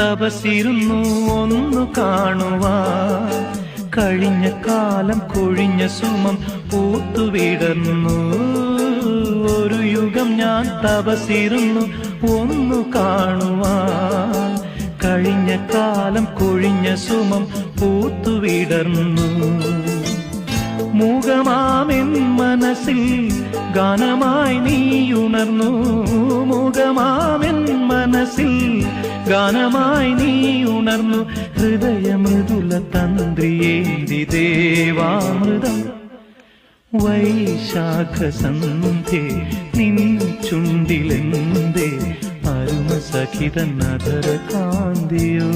തപസിരുന്നു ഒന്നു കാണുവാൻ. കഴിഞ്ഞ കാലം കൊഴിഞ്ഞ സുമം പൂത്തുവിടർന്നു. ഒരു യുഗം ഞാൻ തപസിരുന്നു ഒന്നു കാണുവാൻ. കഴിഞ്ഞ കാലം കൊഴിഞ്ഞ സുമം പൂത്തുവിടർന്നു. മൂകമാമെൻ മനസ്സിൽ ഗാനമായി നീയുണർന്നു. മൂകമാമെൻ മനസ്സിൽ ഗാനമായി നീയുണർന്നു. ഹൃദയമൃദുല തന്ത്രിയേന്തി ദേവാമൃതം. വൈശാഖസന്ധ്യേ നിൻ ചുണ്ടിലെന്തേ അരുമ സഖിതൻ അധര കാന്തിയോ.